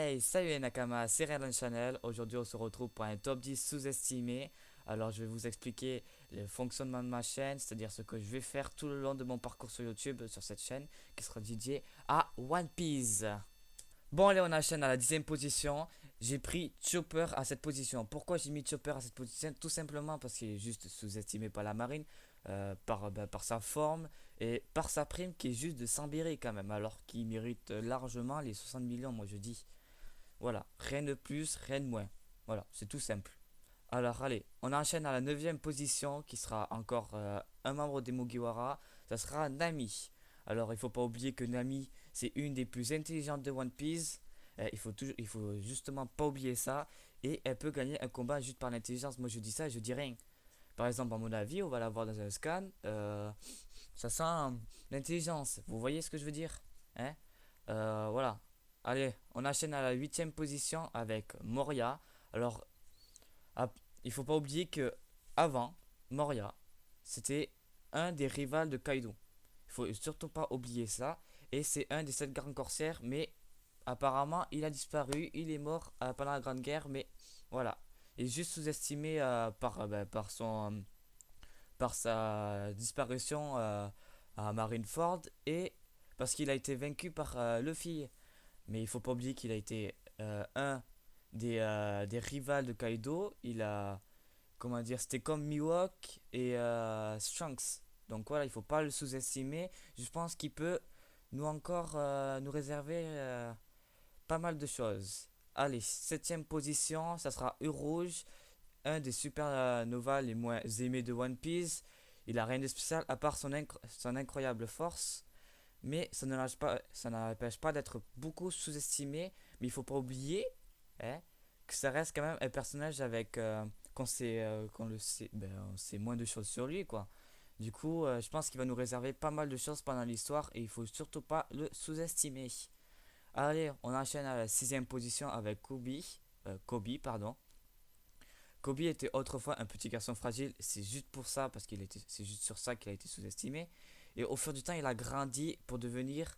Hey, salut les Nakama, c'est Ryan Channel. Aujourd'hui, on se retrouve pour un top 10 sous-estimé. Alors, je vais vous expliquer le fonctionnement de ma chaîne, c'est-à-dire ce que je vais faire tout le long de mon parcours sur YouTube, sur cette chaîne, qui sera dédiée à One Piece. Bon, allez, on enchaîne à la 10e position. J'ai pris Chopper à cette position. Pourquoi j'ai mis Chopper à cette position? Tout simplement parce qu'il est juste sous-estimé par la marine, par sa forme et par sa prime qui est juste de 100 bérets quand même, alors qu'il mérite largement les 60 millions, moi je dis. Voilà, rien de plus, rien de moins. Voilà, c'est tout simple. Alors allez, on enchaîne à la 9e position qui sera encore un membre des Mugiwara. Ça sera Nami. Alors il faut pas oublier que Nami c'est une des plus intelligentes de One Piece. Il faut justement pas oublier ça. Et elle peut gagner un combat juste par l'intelligence. Moi je dis ça, je dis rien. Par exemple, à mon avis, on va la voir dans un scan. Ça sent l'intelligence. Vous voyez ce que je veux dire? Hein? Voilà. Allez, on enchaîne à la 8e position avec Moria. Alors, ah, il faut pas oublier que avant, Moria, c'était un des rivales de Kaido. Il faut surtout pas oublier ça. Et c'est un des 7 grands corsaires, mais apparemment, il a disparu. Il est mort pendant la Grande Guerre, mais voilà. Il est juste sous-estimé par sa disparition à Marineford et parce qu'il a été vaincu par Luffy. Mais il faut pas oublier qu'il a été un des rivales de Kaido. Il a, comment dire, c'était comme Mihawk et Shanks. Donc voilà, il faut pas le sous-estimer. Je pense qu'il peut nous réserver pas mal de choses. Allez, 7e position, ça sera Urouge, un des supernovas les moins aimés de One Piece. Il a rien de spécial à part son incroyable force, mais ça n'empêche pas d'être beaucoup sous-estimé. Mais il faut pas oublier, hein, que ça reste quand même un personnage avec qu'on le sait, ben, on sait moins de choses sur lui, quoi. Du coup, je pense qu'il va nous réserver pas mal de choses pendant l'histoire et il faut surtout pas le sous-estimer. Allez, on enchaîne à la 6e position avec Kobe, pardon. Kobe était autrefois un petit garçon fragile, c'est juste pour ça, c'est juste sur ça qu'il a été sous-estimé. Et au fur du temps, il a grandi pour devenir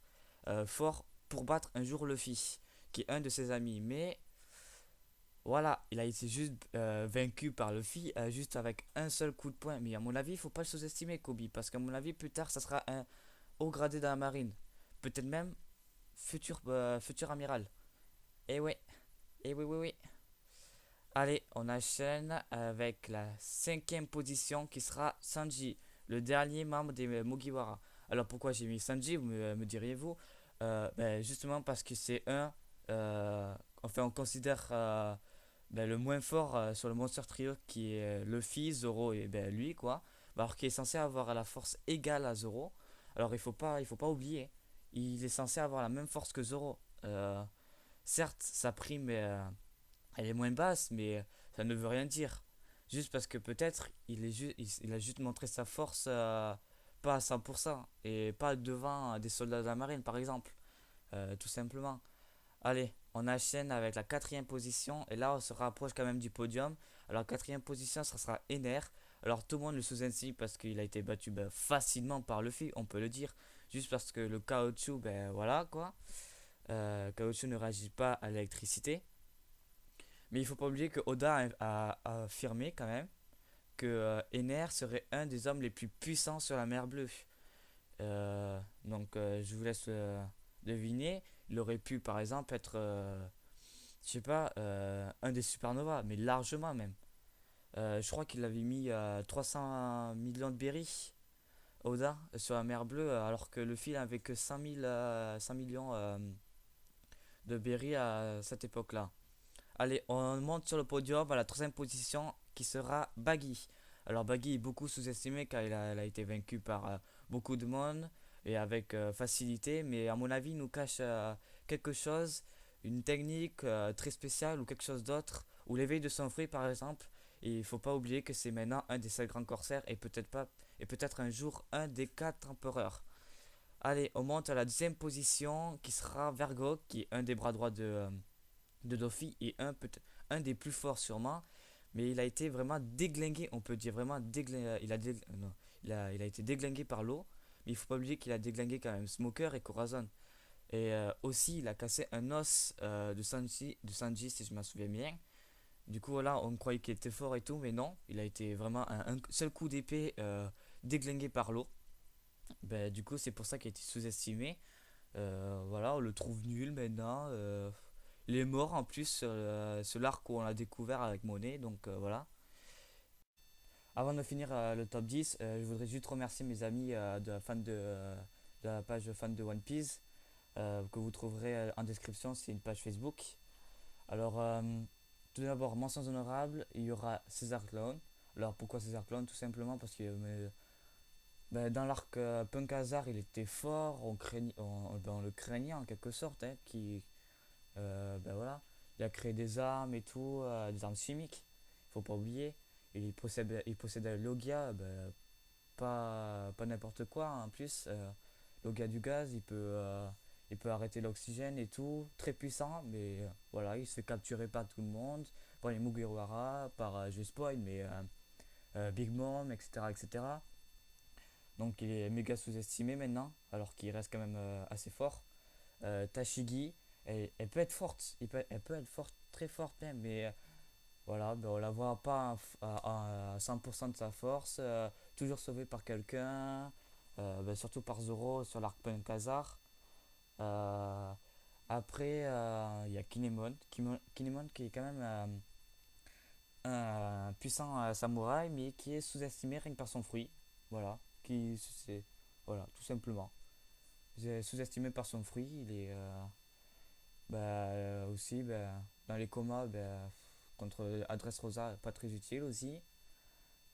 fort pour battre un jour Luffy, qui est un de ses amis. Mais voilà, il a été juste vaincu par Luffy juste avec un seul coup de poing. Mais à mon avis, il faut pas le sous-estimer, Kobe, parce qu'à mon avis, plus tard, ça sera un haut gradé dans la marine. Peut-être même futur amiral. Eh ouais, eh oui, oui, oui. Allez, on enchaîne avec la 5e position qui sera Sanji, le dernier membre des Mugiwara. Alors pourquoi j'ai mis Sanji, me diriez-vous? Ben, justement parce que c'est enfin on considère ben, le moins fort sur le Monster Trio qui est Luffy, Zoro et ben, lui quoi. Ben, alors qu'il est censé avoir la force égale à Zoro. Alors il faut pas oublier, il est censé avoir la même force que Zoro. Certes, sa prime elle est moins basse, mais ça ne veut rien dire. Juste parce que peut-être il a juste montré sa force pas à 100% et pas devant des soldats de la marine par exemple, tout simplement. Allez, on enchaîne avec la 4e position et là on se rapproche quand même du podium. Alors 4e position, ça sera Ener. Alors tout le monde le sous-estime parce qu'il a été battu ben, facilement par Luffy, on peut le dire. Juste parce que le caoutchouc, ben voilà quoi. Caoutchouc ne réagit pas à l'électricité. Mais il faut pas oublier que Oda a affirmé quand même que Ener serait un des hommes les plus puissants sur la mer Bleue. Je vous laisse deviner. Il aurait pu par exemple être, je sais pas, un des supernovas, mais largement même. Je crois qu'il avait mis 300 millions de berries, Oda, sur la mer Bleue, alors que le fil avait que 100 millions de berries à cette époque-là. Allez, on monte sur le podium à la 3e position qui sera Baggy. Alors Baggy est beaucoup sous-estimé car elle a été vaincu par beaucoup de monde et avec facilité, mais à mon avis il nous cache quelque chose, une technique très spéciale ou quelque chose d'autre, ou l'éveil de son fruit par exemple. Et il ne faut pas oublier que c'est maintenant un des 7 grands corsaires et peut-être un jour un des 4 empereurs. Allez, on monte à la 10e position qui sera Vergo, qui est un des bras droits de Doffy et un des plus forts sûrement, mais il a été vraiment déglingué, on peut dire vraiment déglingué, il a été déglingué par l'eau, mais il faut pas oublier qu'il a déglingué quand même Smoker et Corazon. Et aussi, il a cassé un os de Sanji, si je me souviens bien. Du coup, voilà, on croyait qu'il était fort et tout, mais non, il a été vraiment un seul coup d'épée déglingué par l'eau. Ben, du coup, c'est pour ça qu'il a été sous-estimé. Voilà, on le trouve nul maintenant. Il est mort en plus sur l'arc où on l'a découvert avec Monet, donc voilà. Avant de finir le top 10, je voudrais juste remercier mes amis de la page fan de One Piece, que vous trouverez en description, c'est une page Facebook. Alors, tout d'abord, mentions honorables, il y aura César Clown. Alors, pourquoi César Clown? Tout simplement parce que ben, dans l'arc Punk Hazard, il était fort, ben, on le craignait en quelque sorte, hein, ben voilà, il a créé des armes et tout, des armes chimiques, faut pas oublier. Il possède Logia, ben, pas n'importe quoi, hein. En plus. Logia du gaz, il peut arrêter l'oxygène et tout, très puissant, mais voilà, il se fait capturer par tout le monde, par les Mugiwara, par, je spoil, mais Big Mom, etc., etc. Donc il est méga sous-estimé maintenant, alors qu'il reste quand même assez fort. Tashigi, elle peut être forte, elle peut être forte, très forte même, mais voilà, ben, on la voit pas à 100% de sa force, toujours sauvée par quelqu'un, ben, surtout par Zoro sur l'arc Punk-Hazard. Euh, Après, il y a Kinemon qui est quand même un puissant samouraï, mais qui est sous-estimé rien que par son fruit. Voilà, voilà, tout simplement. Sous-estimé par son fruit, il est bah, aussi bah, dans les comas contre Adresse Rosa, pas très utile aussi.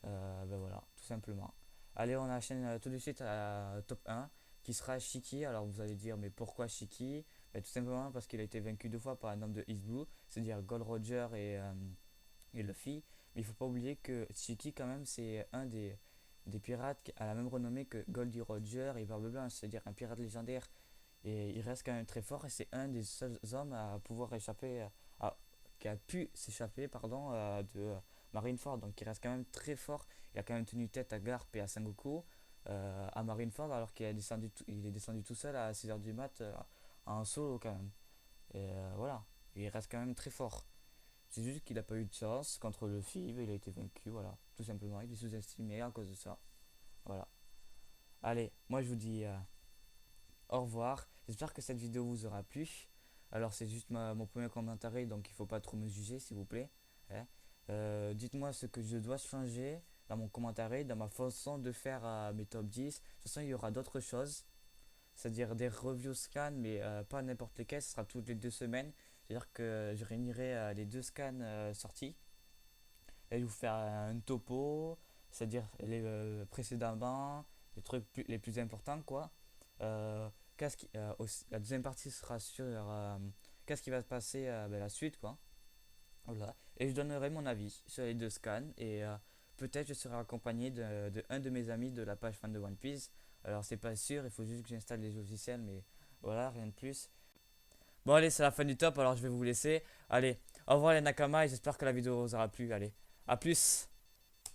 Ben voilà, tout simplement. Allez, on enchaîne tout de suite à top 1 qui sera Shiki. Alors vous allez dire, mais pourquoi Shiki? Ben, tout simplement parce qu'il a été vaincu deux fois par un homme de East Blue, c'est-à-dire Gold Roger et Luffy. Mais il faut pas oublier que Shiki, quand même, c'est un des pirates qui a la même renommée que Goldie Roger et Barbe Blanche, c'est-à-dire un pirate légendaire. Et il reste quand même très fort et c'est un des seuls hommes à pouvoir échapper, à- qui a pu s'échapper, pardon, de Marineford. Donc il reste quand même très fort. Il a quand même tenu tête à Garp et à Sengoku à Marineford alors il est descendu tout seul à 6h du mat en solo quand même. Et voilà, il reste quand même très fort. C'est juste qu'il n'a pas eu de chance contre le FIB, il a été vaincu, voilà, tout simplement. Il est sous-estimé à cause de ça. Voilà. Allez, moi je vous dis au revoir. J'espère que cette vidéo vous aura plu. Alors c'est juste mon premier commentaire, donc il ne faut pas trop me juger s'il vous plaît, hein. Dites-moi ce que je dois changer dans mon commentaire, dans ma façon de faire mes top 10. De toute façon, il y aura d'autres choses, c'est-à-dire des reviews scans, mais pas n'importe lesquels, ce sera toutes les 2 semaines. C'est-à-dire que je réunirai les deux scans sortis et je vais vous faire un topo, c'est-à-dire les précédemment, les trucs les plus importants, quoi. Euh, la deuxième partie sera sur qu'est-ce qui va se passer ben, la suite, quoi. Voilà. Et je donnerai mon avis sur les deux scans et peut-être je serai accompagné de un de mes amis de la page fan de One Piece. Alors c'est pas sûr, il faut juste que j'installe les logiciels, mais voilà, rien de plus. Bon allez, c'est la fin du top, alors je vais vous laisser. Allez, au revoir les Nakama et j'espère que la vidéo vous aura plu. Allez, à plus.